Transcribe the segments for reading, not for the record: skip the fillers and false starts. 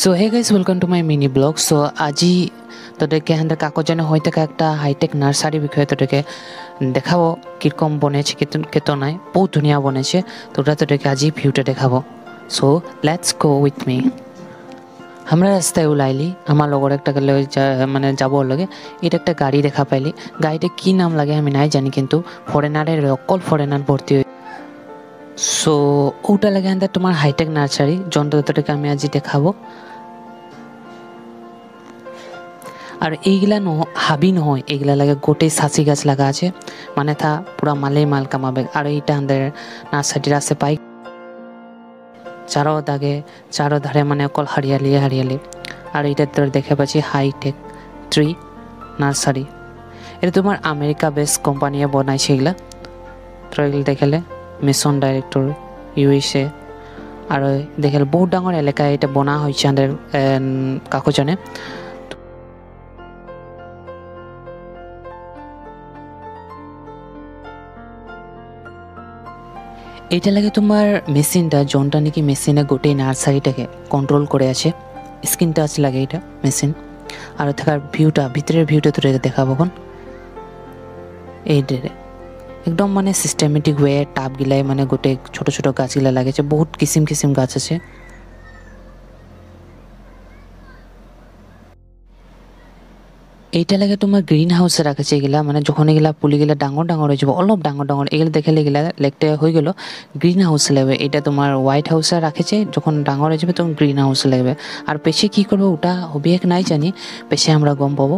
So hey guys welcome to my mini blog. So আজি তোদেরকে হ্যাঁ কাকজনে হয়ে থাকা একটা হাইটেক নার্সারি বিষয়ে তোদেরকে দেখাবো কীরকম বনেছে কেতো নাই, বহুত ধুনিয়া বনেছে। তোরা তোদেরকে আজি ভিউটা দেখাবো। সো লেটস গো উইথ মি। আমরা রাস্তায় ওলাইলি আমার লগর একটা গেলে মানে যাব লাগে, এটা একটা গাড়ি দেখা পাইলি। গাড়িটা কি নাম লাগে আমি নাই জানি, কিন্তু ফরেনারের অকল ফরেনার ভর্তি হয়ে। সো ওটা লাগে হ্যাঁ তোমার হাইটেক নার্সারি যন্ত্র তোদেরকে আমি আজি দেখাবো। আর এইগুলা হাবি নহয়, এইগুলা লাগে গোটেই সাঁচি গাছ লাগা আছে, মানে তা পুরা মালেই মাল কামাবে। আর এইটা আমাদের নার্সারির আছে পাই চারো ধারে মানে অকল হারিয়ালি হারিয়ালি। আর এইটা তোর দেখে পাচ্ছি হাইটেক ট্রি নার্সারি। এটা তোমার আমেরিকা বেস কোম্পানিয়ে বনাইছে এগুলা। তোর এগুলো দেখালে মিশন ডাইরেক্টর USA। আর দেখালে বহুত ডাঙর এলাকায় এটা বনা হয়েছে আমাদের কাকুজনে। এটা লাগে তোমার মেশিনটা জনটা নাকি মেশিনে গোটেই নার্সারিটাকে কন্ট্রোল করে আছে। স্ক্রিন টাচ লাগে এটা মেশিন। আর থাকার ভিউটা ভিতরের ভিউটা তো দেখাবো এখন। এই একদম মানে সিস্টেমেটিক ওয়ে টাপ গিলাই মানে গোটে ছোট ছোট গাছগুলা লাগেছে, বহুত কিসিম কিসিম গাছ আছে। এইটা লাগে তোমার গ্রিন হাউসে রাখেছে এগুলা, মানে যখন এগুলা পুলিগুলা ডাঙর ডাঙর হয়ে যাবে অলপ ডাঙর ডাঙর এগুলো দেখলে এগুলা লেগটা হয়ে গেল গ্রিন হাউসে লাগবে। এটা তোমার হোয়াইট হাউসে রাখেছে, যখন ডাঙর হয়ে যাবে তখন গ্রিন হাউসে লাগবে। আর পেছে কি করবো ওটা হবি এক নাই জানি, পেছে আমরা গম পাবো।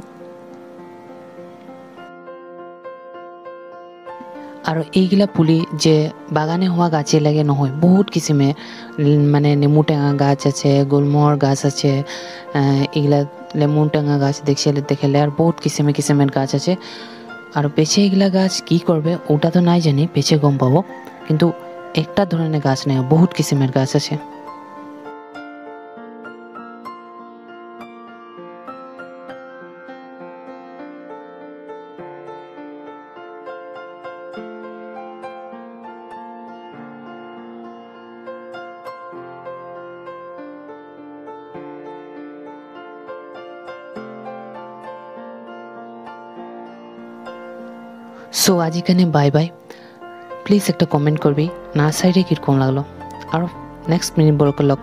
আর এইগুলা পুলি যে বাগানে হওয়া গাছে লাগে নহয়, বহুত কিসিমে মানে নেমু টেঙা গাছ আছে, গোলমোহর গাছ আছে, এগুলা লেমন টেঙা গাছ দেখলে আর বহুত কিসিমের গাছ আছে। আর পেছে এগুলা গাছ কি করবে ওটা তো নাই জানি, পেছে গম পাবো। কিন্তু একটা ধরনের গাছ নেই, বহুত কিসিমের গাছ আছে। সো আজ এখানে বাই বাই। প্লিজ একটা কমেন্ট করবি নার্সারিটা কীরকম লাগলো। আর নেক্সট মিনিট বড়